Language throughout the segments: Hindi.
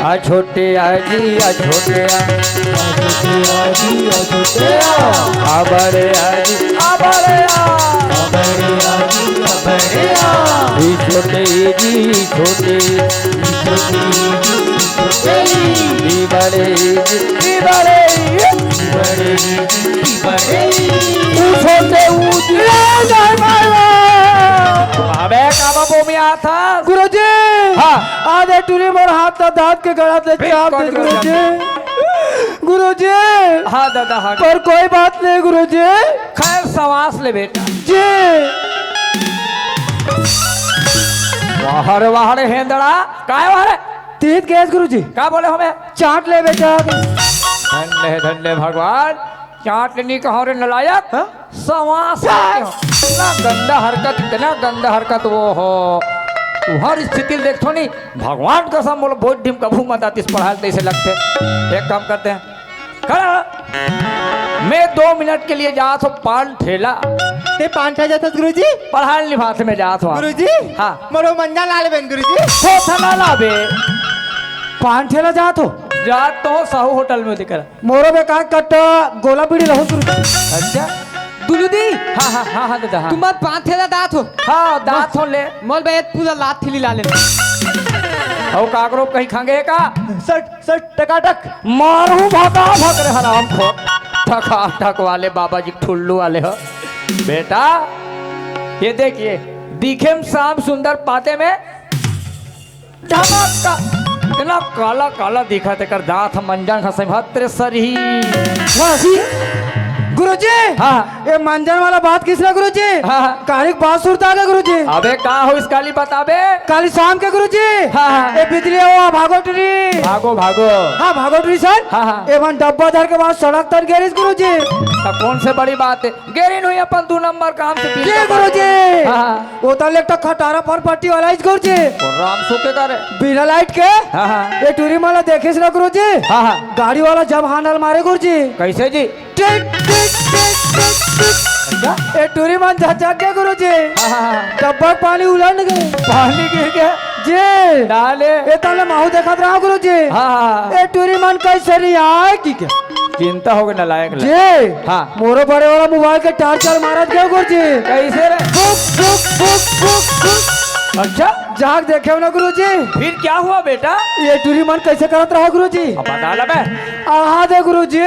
आ छोटे आजी आ छोटे आ बड़े आजी आ बड़े ई छोटे जी छोटे ई बड़े जी बड़े छोटे अबे काबा बोमिया था गुरुजी। हाँ आधे टूरी मोर हाथ का दांत के गला से चाप दे गुरुजी। गुरुजी हाँ दादा हाँ पर कोई बात नहीं गुरुजी। खैर सांस ले बेटा जी वाहर वाहर हेंदड़ा काय वाहर तीत गैस गुरुजी। क्या बोले हमें चाट ले बेटा। धन्य धन्य भगवान चाट लेनी कहो रे नलायक सांस इतना गंदा हरकत वो हो तू हर स्थिति देखो नहीं भगवान कसम बोलो बहुत ढीम कभू मत आती पढ़ाई से लगते एक काम करते हैं खड़ा मैं 2 मिनट के लिए जा तो पान ठेला ते पान ठेला जाता गुरुजी। पढ़ाई निभाते में जा तो गुरुजी हाँ मोरो मंजा लाल बेन गुरुजी। तो थला ला बे पान ठेला जा तो साहू होटल में दिख रहा मोरो बेकार कट्टा गोला पीड़ी रहो गुरुजी। अच्छा दुलुदी हाँ हाँ हाँ हाँ दादा हाँ तुम बात पांच थेला दात हो हाँ दांत हो ले मोल बे पूरा लात थीली ला ले और काकरो कहीं खांगे का सट सट टकाटक मारू भागा भाग रे हराम खो ठका ठक वाले बाबा जी ठुल्लू वाले हो बेटा ये देखिए दिखे में शाम सुंदर पाते में धमाका इतना काला काला दिखा थे कर दांत मंजन खसे भत्र सरही गुरुजी। हाँ ये मंजन वाला बात किसने गुरुजी। हाँ काली बात सुरता है गुरुजी। अबे कहाँ हो इस काली बताबे काली शाम के गुरुजी। हाँ ये बिजली हुआ भागो टूरी भागो भागो हाँ भागो टूरी सर। हाँ ये वन डब्बा धर के बाद सड़क तर गैरिस गुरुजी। कौन से बड़ी बात है गेरी नहीं अपन 2 नंबर काम से जी गुरुजी। हाँ वो तो लेट खटारा पर पट्टी वाला इस गुरुजी राम सुके करे बिना लाइट के। हाँ हाँ ये टूरी वाला देखे ना गुरुजी। हाँ हाँ गाड़ी वाला जब हांडल मारे गुरुजी कैसे जी टिक टिक टिक टिक टिक। ये टूरी मन झटक गया गुरुजी। हाँ हाँ डब्बा पानी उलट गए पानी गिर गया जी डाले ये तले माहू देखा रहा गुरुजी। हाँ हाँ ये टूरी मन कैसे नहीं आए की क्या चिंता हो गई नलायक जी। हाँ मोरो बड़े वाला मोबाइल के टार्चर मारा गया गुरुजी। कैसे रे book book book book book. अच्छा जाग देखे ना गुरुजी। फिर क्या हुआ बेटा ये टूरी मन कैसे करत रहा गुरुजी। अब बता ला बे आहा दे गुरुजी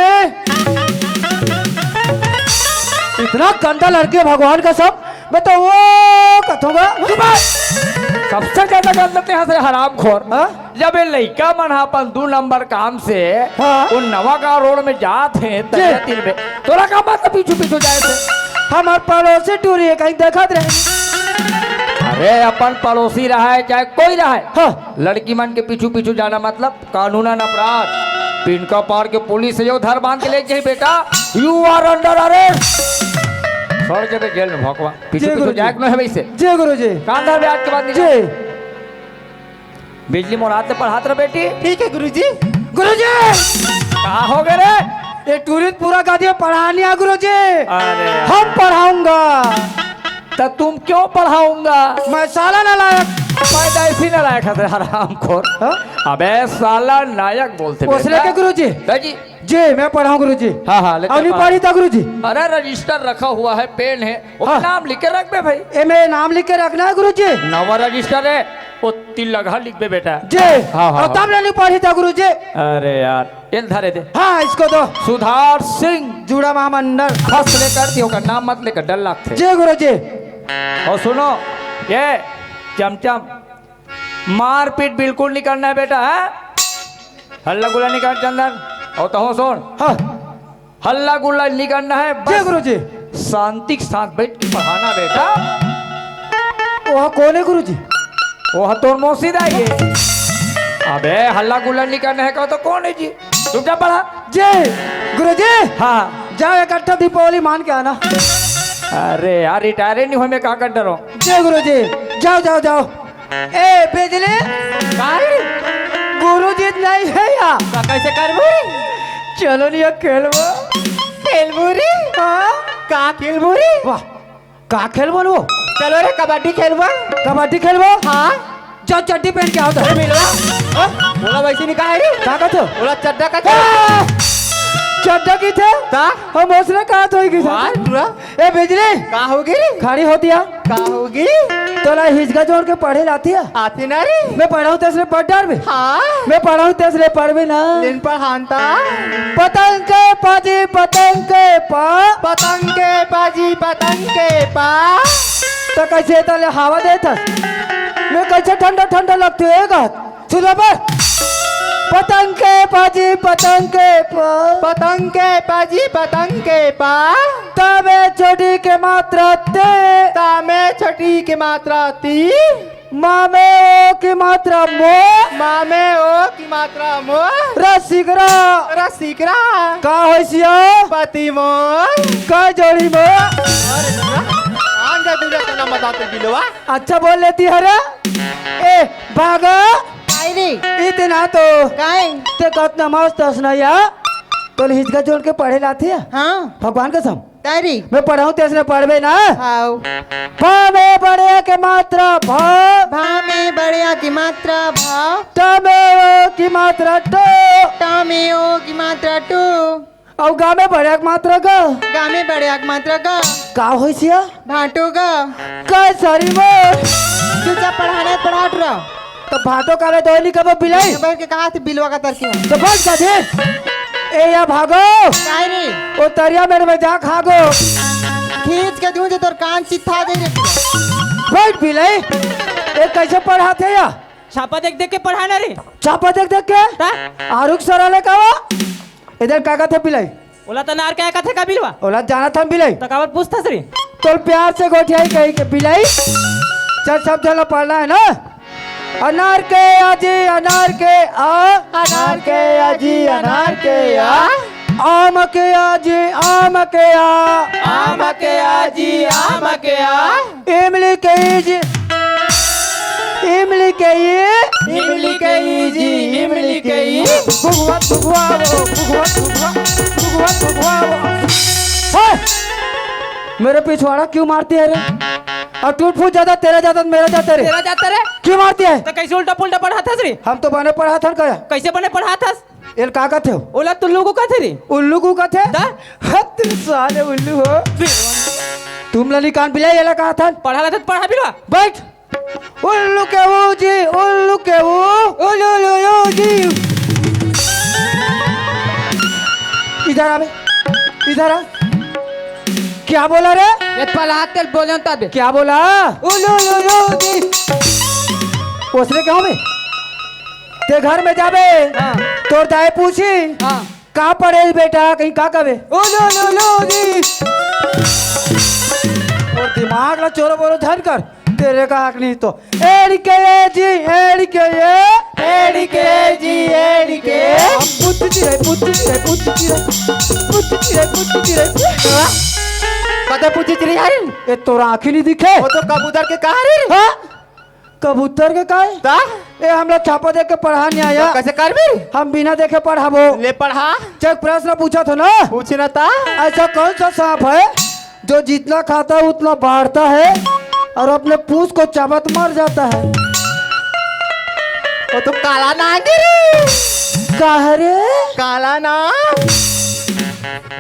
इतना गंदा लड़के भगवान का सब मैं तो वो कथोगा सबसे ज्यादा गलत यहाँ से हराम खोर जब ये लड़का मन अपन 2 नंबर काम से हाँ? उन नवागांव रोड में जाते हैं तिल में तोरा का बात पीछू पीछू जाए थे हमारे पड़ोसी टूरी है कहीं देखा रहे। अरे अपन पड़ोसी रहा है चाहे कोई रहा है हाँ लड़की मन के पीछू पीछू जाना मतलब कानूनन अपराध पिनका पार के पुलिस से जो धर बांध के ले जाए बेटा you are under arrest sir जगह जेल में भोकवा पीछू पीछू जाए न है वैसे जय गुरुजी। कान धर आज के बाद जी बिजली मोराते पढ़ाते रहो बेटी ठीक है गुरुजी। गुरुजी कहाँ हो गए रे ये टूरिस्ट पूरा गाड़ी पढ़ाने आ गुरुजी। अरे हम पढ़ाऊंगा तो तुम क्यों पढ़ाऊंगा मैं साला नालायक पैदा इसी नालायक है हराम खोर अबे साला नायक बोलते उसने के गुरुजी जी जी मैं पढ़ाऊं गुरुजी। हाँ हाँ अभी पढ़ी था गुरुजी। अरे रजिस्टर रखा हुआ है पेन है वो हाँ। नाम लिख के रख बे भाई ये मेरे नाम लिख के रखना है गुरुजी। नवा रजिस्टर है वो 3 लगा लिख बे बेटा जी हाँ, हाँ, और तब नहीं पढ़ी था गुरुजी। अरे यार ये धरे दे हाँ इसको दो सुधार सिंह जुड़ा महामंडल फर्स्ट लेकर दियो का नाम मत लेकर डर लगते जय गुरुजी। और सुनो ये चमचम मारपीट बिल्कुल नहीं करना है बेटा है हल्ला गुल्ला नहीं कर चंदन और तो हो सुन हाँ हल्ला गुल्ला नहीं करना है जय गुरुजी। शांति के साथ बैठ के पढ़ाना बेटा वह कौन है गुरुजी। वो तोर मौसीदा ये अबे हल्ला गुल्ला नहीं करना है कहो तो कौन है जी तुम क्या पढ़ा जय गुरुजी। हाँ जाओ इकट्ठा दीपावली मान के आना। अरे यार रिटायर नहीं हुए मैं कहाँ कर डरो जय गुरुजी। जाओ जाओ जाओ ए भेजले गुरुजी नहीं है या कैसे करबू चलो नहीं खेलबो खेलबू रे हाँ का खेलबू रे वाह का खेलबो वो चलो रे कबड्डी खेलबा कबड्डी खेलबो हाँ जाओ चड्डी पहन के आओ तो मिलवा बोला वैसे नहीं कहा रे का कहते हो बोला चड्डा का था चड्डा की थे ता हम उसने कहा तो की वाह पूरा ए बिजली का होगी खड़ी होती है का होगी तोला हिचका जोड़ के पढ़े लाती है आती ना रे मैं पढ़ा हूँ तेरे पढ़ डाल में हाँ मैं पढ़ा हूँ तेरे पढ़ में ना दिन पर हानता पतंग के पाजी पतंग के पा पतंग के बाजी पतंग के पा तो कैसे तले हवा देता मैं कैसे ठंडा ठंडा लगती है का सुनो पर पतंग के पाजी पतंग के पा पतंग के बाजी पतंग के पा तबे छोटी के मात्रा ते तामे छठी की मात्रा ती मामे ओ की मात्रा मो मामे ओ की मात्रा मो रसिकरा रसिकरा का होइसिया पति मोर का जोड़ी मो अरे आन जा दूजा का नाम बताते बिलवा अच्छा बोल लेती है रे ए भागा काय रे इतना तो काय ते कतना मस्त हसनैया तो हिचका जोड़ के पढ़े लाती है हाँ भगवान कसम काय रे मैं पढ़ाऊँ तेरे पढ़वे ना हाउ भावे बड़े के मात्रा भाव भा में बढ़िया की मात्रा भाव तमे ओ की मात्रा टो टा में ओ की मात्रा टू और गा में बड़े की मात्रा का गा में बढ़िया की मात्रा का होइसिया भाटो का का सारी मोर चुपचाप पढ़ाने पढ़ाट रहा तो भाटो का वे दोली कब बिलाई बैठ के कहा थी बिलवा का तरकी तो बस का दे ए या भागो काय रे ओ तरिया मेरे में जा खागो खींच के दूं जो तोर कान चित्था दे रे बैठ बिलाई ए कैसे पढ़ाते या छापा देख देख के पढ़ाना रे चापा देख देख के ता आरुख सराले का वा इधर काका थे बिलाई ओला त नार क्या कथे का बिलवा ओला जाना था बिलाई तकावर पूछता रे तो प्यार से गोठियाई कही के बिलाई चल सब जला पढ़ना है ना अनार के आजी अनार के आ अनार के आजी अनार के आ आम के आजी आम के आ आम के आजी आम के आ इमली के जी इमली के ये इमली के ई जी इमली के ई भगवान भगवान भगवान भगवान भगवान मेरे पिछवाड़ा क्यों मारती है रे और टूट फूट ज्यादा तेरा ज्यादा मेरा जाता रे तेरा जाता रे क्यों मारती है तो कैसे उल्टा पुल्टा पढ़ाथस रे हम तो बने पढ़ा था क्या कैसे बने पढ़ाथस ये काका थे ओला तू लोगों का थे रे उल्लू को का थे दा? हद साले उल्लू हो तुम लनी कान पिला ये कहा था पढ़ा ला पढ़ा बिलवा बैठ उल्लू के वो जी उल्लू के वो उल्लू जी इधर आ बे इधर आ क्या बोला रे ये पलाते बोले तब क्या बोला उल्लू जी उसने क्या बे ते घर में जाबे हाँ। तोर दाई पूछी हां कहाँ पड़े बेटा कहीं का कबे जी और दिमाग ला चोरो बोरो धन कर तेरे का हक नहीं तो एड़के जी एड़के कदे पूछी चली यार ये तोरा आँखी नहीं दिखे वो तो कबूतर के कहा रे हाँ? कबूतर के काहे ता ए हम लोग छापा देख के पढ़ा नहीं आया कैसे कर भी हम बिना देखे पढ़ाबो ले पढ़ा चेक प्रश्न पूछा था ना पूछ ना ता ऐसा कौन सा सांप है जो जितना खाता है उतना बढ़ता है और अपने पूंछ को चबत मर जाता है वो तो काला नाग रे काहे रे काला नाग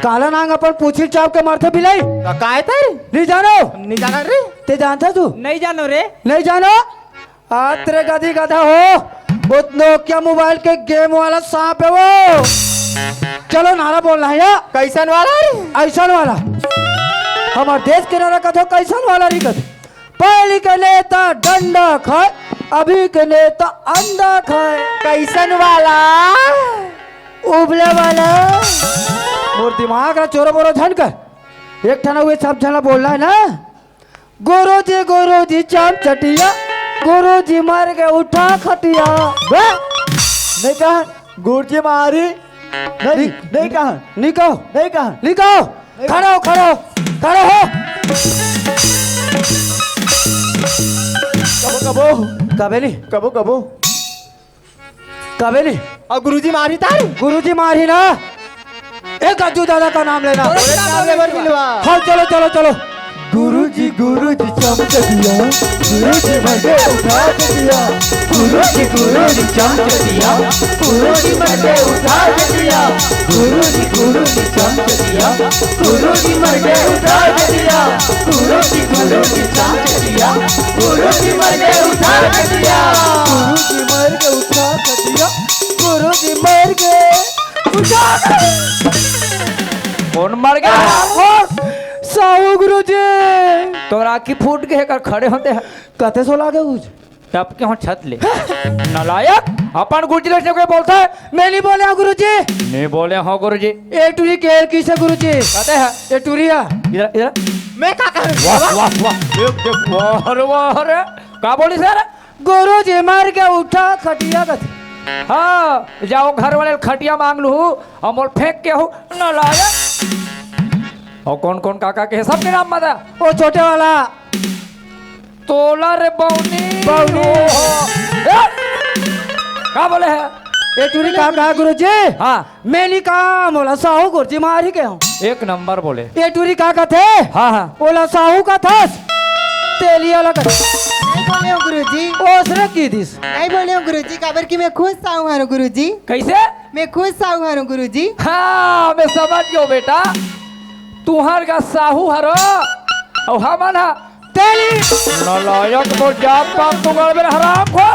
काला नांग अपन पूछी चाप के मारते बिलाई तो काय था रे नहीं जानो नहीं जाना रे ते जानता तू नहीं जानो रे नहीं जानो आज तेरे गधी गधा हो वो नोकिया मोबाइल के गेम वाला सांप है वो चलो नारा बोलना है या कैसन वाला रे ऐसन वाला हमारे देश के नारा कथो कैसन वाला नहीं कथो पहली के नेता डंडा खाए अभी के नेता अंडा खाए कैसन वाला उबले वाला और दिमाग का चोरो बोरो झन कर एक ठाना हुए सब जना बोलना है ना गुरु जी चाम चटिया गुरु जी मर गए उठा खटिया नहीं कहा गुड़ जी मारी नहीं नहीं कहा नहीं कहो नहीं कहा नहीं कहो खड़ो खड़ो खड़ो हो कबो कबे नहीं कबो कबो कबे नहीं और गुरुजी मारी था गुरुजी मारी ना एक अज्जू दादा का नाम लेना नाम ले बर मिलवा हाँ चलो चलो चलो गुरुजी चमक दिया, गुरुजी मर्दे उठा के दिया, गुरुजी चमक दिया, गुरुजी मर्दे उठा के दिया, गुरुजी चमक दिया, गुरुजी मर्दे उठा के दिया, गुरुजी चमक दिया, गुरुजी मर्दे उठा के दिया, गुरुजी मर के उठा के दिया, गुरुजी मर के उठा के। कौन मर गया? साहू गुरुजी तोरा की फूट के कर खड़े होते हैं कते सो लागे कुछ तब के हो छत ले नालायक अपन गुरुजी से कोई बोलता है मैं नहीं बोले गुरुजी, नहीं बोले हो गुरुजी एक टूरी केर किसे गुरुजी, कहते हैं एक टूरिया इधर इधर मैं क्या कर वाह वाह वाह देख देख वाह रे का बोली सर गुरुजी मार के उठा खटिया कथे। हाँ जाओ घर वाले खटिया मांग लू अमोल फेंक के हो नालायक। और कौन कौन काका के सबके नाम बता। वो छोटे वाला तोला रे बौनी बौनी। का बोले है ये टूरी का कहा गुरुजी? हाँ मैं नहीं कहा बोला साहू गुरुजी मार ही के हूँ। एक नंबर बोले ये टूरी का थे हाँ हाँ बोला साहू का था तेलिया लगा नहीं बोले हो गुरुजी, ओसरे की दिस नहीं बोले हो गुरुजी, खबर की मैं खुद साहू हारू गुरुजी, कैसे मैं खुद साहू हारू गुरुजी। हाँ मैं समझ गयो बेटा तुहार का साहू हरो और हमन हा तेली नालायक तो जात पात तो गड़ में हराम खो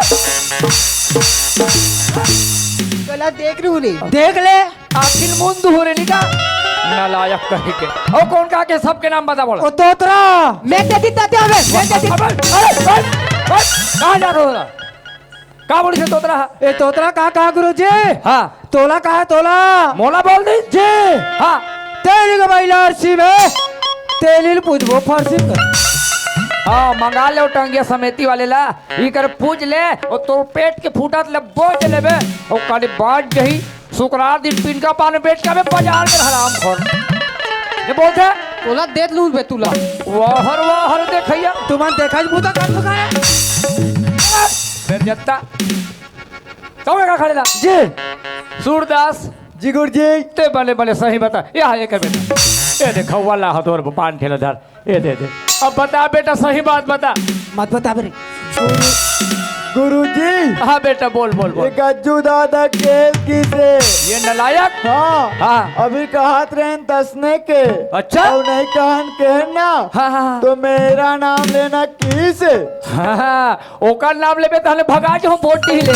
गलत देख रही रे। देख ले आखिर मुंद हो रे निका नालायक कहे के और कौन का के सबके नाम बता बोला ओ तोतरा मैं कहती ताते हवे, मैं कहती अरे बस कहां जा रहा का बोली से तोतरा ये तोतरा कहा गुरुजी? हाँ तोला कहा तोला मोला बोल दी जी हाँ तेली का भाई लारसी में तेली पूछबो फारसी कर। हाँ मंगा ले टंगिया समेती वाले ला ई कर पूछ ले और तो पेट के फूटत ले बोझ लेबे और काली बाज जही शुक्रार दिन पिन का पान बेच के बाजार में हराम खोर ये बोलते तोला देत लूं बे तुला वाहर देखैया तुमन देखा भूता कर दुकान फिर जत्ता तो का खड़े ला जी सूरदास जी गुरुजी ते बले बले सही बता यहाँ ये कर बेटा ये देखो वाला हथौर पान ठेला धर ये दे दे अब बता बेटा सही बात बता मत बता बरे गुरुजी हाँ बेटा बोल बोल बोल गज्जू दादा केल किसे ये नलायक हाँ हाँ अभी कहत रहे तसने के अच्छा और नहीं कहन कहना हाँ हाँ तो मेरा नाम लेना किसे हाँ ओकर नाम लेबे तो हमें भगा जो हम वोट नहीं ले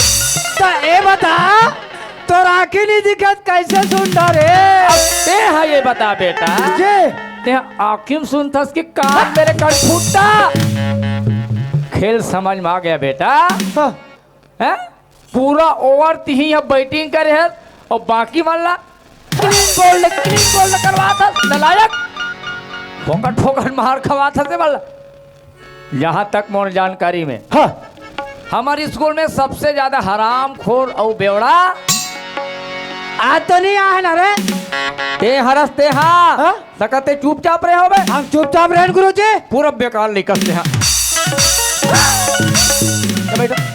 तो ए बता तो राखी नहीं दिखत कैसे सुन रे ते हाँ ये बता बेटा जी ते आखिम सुनथस कि कान मेरे कर फूटता खेल समझ में आ गया बेटा हाँ। हैं पूरा ओवर तीही अब बैटिंग करे है और बाकी वाला क्लीन बोल्ड करवा था नलायक फोकट फोकट मार खवा था से वाला यहाँ तक मोर जानकारी में हाँ हमारे स्कूल में सबसे ज्यादा हराम खोर और बेवड़ा आज तो नहीं आए ना रे ते हरसते हाँ हाँ? सकते चुपचाप रहे होबे हम चुपचाप रहन गुरुजी पूरा बेकार निकलते हैं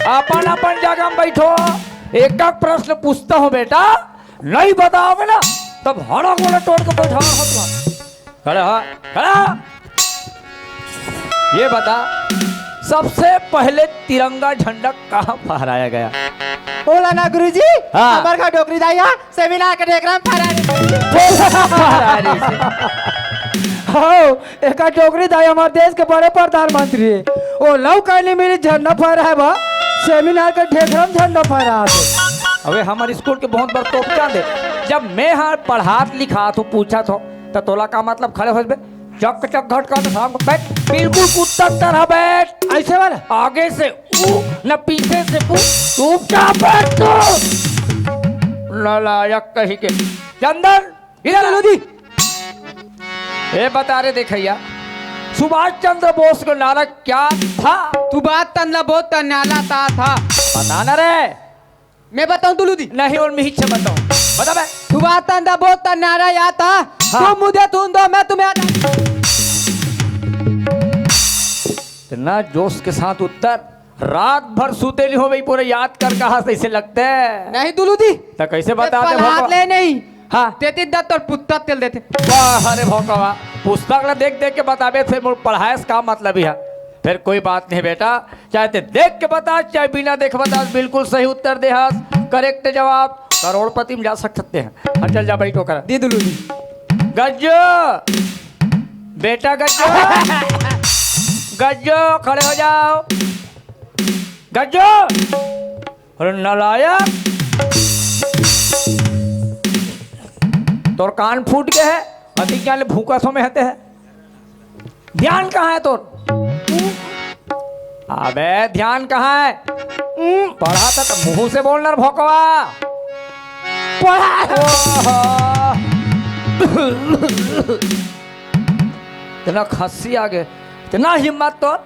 अपन अपन जगह में बैठो एक एक प्रश्न पूछता हूँ बेटा नहीं बताओगे ना तब हड़ा गोला तोड़ के बैठा खड़ा हा खड़ा ये बता सबसे पहले तिरंगा झंडा कहाँ फहराया गया बोला ना गुरुजी, हाँ। हमार का डोकरी दाइया सेमिनार के डेकराम फहराने से हाँ एक टोकरी दाई हमारे देश के बड़े प्रधानमंत्री है वो लव कहने मेरी झंडा फहरा है बा सेमिनार का ढेकरम झंडा फहरा है। अबे हमारे स्कूल के बहुत बड़ा तोपचा दे जब मैं हाँ पढ़ात लिखा तो पूछा तो तोला का मतलब खड़े हो बे चक चक घट का तो बैठ बिल्कुल कुत्ता तरह बैठ ऐसे वाला आगे से ऊ न पीछे से ऊ चुपचाप बैठ तो नालायक कही के चंदन इधर लोधी ए बता रहे देखैया सुभाष चंद्र बोस का नारा क्या था तू बात तनला बहुत तनाला था बता ना रे मैं बताऊं तू लूदी नहीं और मैं ही बताऊं बता बे तू बात तनला बहुत तनाला याद था हाँ। तुम मुझे तुम दो मैं तुम्हें इतना जोश के साथ उत्तर रात भर सूते नहीं हो गई पूरे याद कर कहा ऐसे लगते है नहीं तू लूदी तो कैसे बता दे हाथ ले नहीं हाँ तेती दत्त और पुत्ता तेल देते वाह अरे भौकवा पुस्तक ला देख देख के बताबे फिर मोर पढ़ाए से का मतलब है। फिर कोई बात नहीं बेटा, चाहे ते देख के बता चाहे बिना देख बता, बिल्कुल सही उत्तर दे हास, करेक्ट जवाब, करोड़पति में जा सकते हैं। हाँ चल जा बैठो कर दी दुलू दी। गज्जो, बेटा गज्जो, गज्जो खड़े हो जाओ, गज्जो। अरे नालायक, तोर कान फूट के है, अति क्या ले भूखा सो में हते है, ध्यान कहाँ है तोर? अबे ध्यान कहाँ है? पढ़ा था तो मुंह से बोलना रे भोकवा, पढ़ा। इतना खस्सी आ गए, इतना हिम्मत तो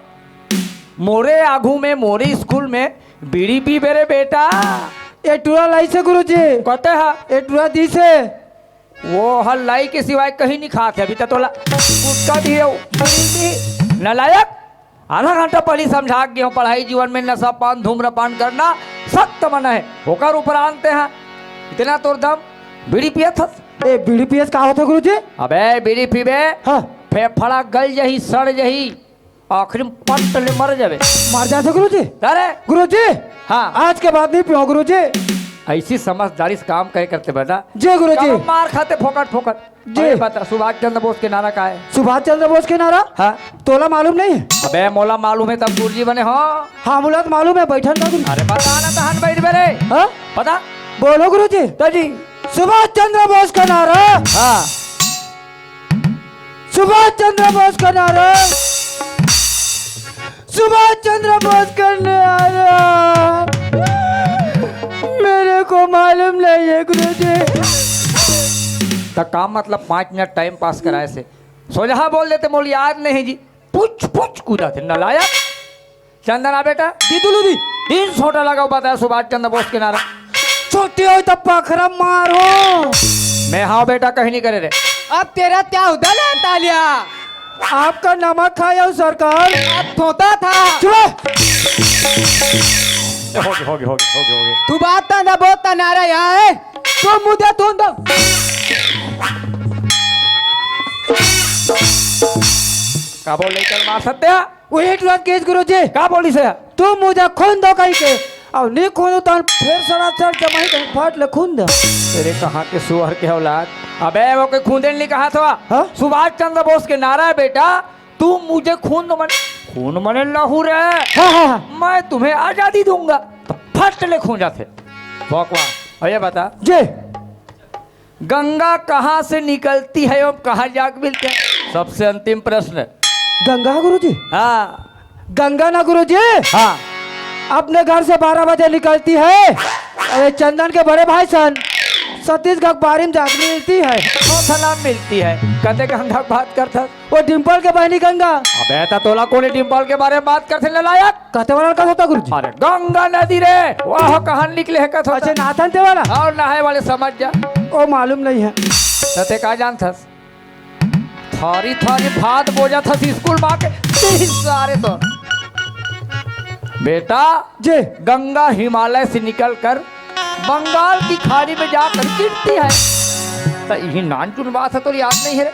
मोरे आगू में मोरे स्कूल में बीड़ी पी बेरे बेटा। ये टूरा लाई से गुरुजी, कहते हैं ये टूरा दी से। वो हल लाई के सिवाय कहीं नहीं खाते अभी तक तोला उसका दिए नालायक। आधा घंटा पढ़ी समझा गया हूँ, पढ़ाई जीवन में नशा पान धूम्रपान करना सख्त मना है, होकर ऊपर आनते हैं। इतना तोर दम बीड़ी पिया था? ए बीड़ी पीएस का होता गुरुजी? अबे बीड़ी पीबे हाँ फेफड़ा गल जही सड़ जही, आखिर में पट ले मर जावे। मार जाते गुरुजी? अरे गुरुजी हाँ, आज के बाद नहीं पियो गुरुजी। ऐसी समझदारी से काम करे करते बेटा। जी गुरुजी। कब मार खाते फोकट फोकट जी। अरे बता सुभाष चंद्र बोस के नारा का है? सुभाष चंद्र बोस के नारा? हाँ तोला मालूम नहीं है? अबे मोला मालूम है तब गुरुजी बने हो। हाँ मुला तो मालूम है, बैठन था गुरुजी। अरे बता ना तहन बैठ बेरे। हाँ पता बोलो गुरुजी। तो जी सुभाष चंद्र बोस का नारा, हाँ सुभाष चंद्र बोस का नारा, सुभाष चंद्र बोस का नारा मेरे को मालूम नहीं है गुरुजी। तो काम मतलब 5 मिनट टाइम पास कराए से सोझा बोल देते, मोल याद नहीं जी, पुछ पुछ कूदा थे नालायक। चंदना बेटा दी दुलू दी 3 छोटा लगा बताया सुभाष चंद्र बोस के नारा। छोटी हो तो पखरा मारो। मैं हाँ बेटा कहीं नहीं करे रे। अब तेरा क्या उधर है तालिया? आपका नमक खाया हूँ सरकार। अब धोता था। चुप। होगी। तू बात तंदा बहुत नारा यहाँ है, तो मुझे तू दो। का बोल लेकर मार सकते हैं? वही ट्रक केस गुरुजी। का बोली से तू मुझे खून दो कहीं के, और नहीं खून तो फिर सरासर जमाई कहीं फाट ले खून दो। तेरे कहाँ के सुअर के औलाद। अबे वो कोई खून देने नहीं कहा था। हाँ? सुभाष चंद्र बोस के नारा है बेटा, तू मुझे खून दो मन, खून मने लहू रे। हाँ हाँ हाँ मैं तुम्हें आजादी दूंगा, तो फट ले खून जाते भगवान। और ये बता जी गंगा कहाँ से निकलती है और कहाँ जाके मिलते हैं? सबसे अंतिम प्रश्न। गंगा गुरुजी? हाँ गंगा ना गुरुजी, हाँ अपने घर से 12 बजे निकलती है, अरे चंदन के बड़े भाई सन सतीश गखबारी में जाकर मिलती है। कौन नाम मिलती है? कहते गंगा बात करता। वो डिम्पल के बहनी गंगा। अबे ता तोला कोने डिम्पल के बारे में बात करते नालायक? कहते वाला का होता गुरुजी? अरे गंगा नदी रे, वह कहाँ निकले है कथो। अच्छा नाथन थे वाला? और नहाए वाले समझ जा। वो मालूम नहीं है। तते का जानथस? थारी थारी भात बोझा था स्कूल में आके सारे तो। बेटा जी गंगा हिमालय से निकलकर बंगाल की खाड़ी में जाकर गिरती है। तो यही नानचुन बात है तो याद नहीं है रे।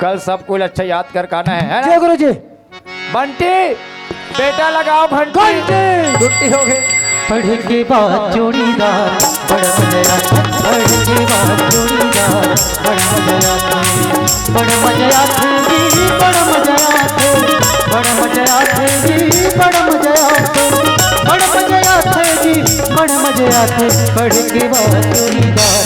कल सब कुछ अच्छा याद कर काना है जी ना? गुरुजी। बंटी बेटा लगाओ घंटी, घंटी। छुट्टी हो गई। पढ़ के बाद जोड़ीदार बड़ा मजा आता, पढ़ के बाद जोड़ीदार बड़ा मजा आता, बड़ा मजा आता जी, बड़ा मजा आता, बड़ा मजा आता जी, बड़ा मजा आता, बड़ा मजा आता जी, बड़ा मजा आता। पढ़ के बाद जोड़ीदार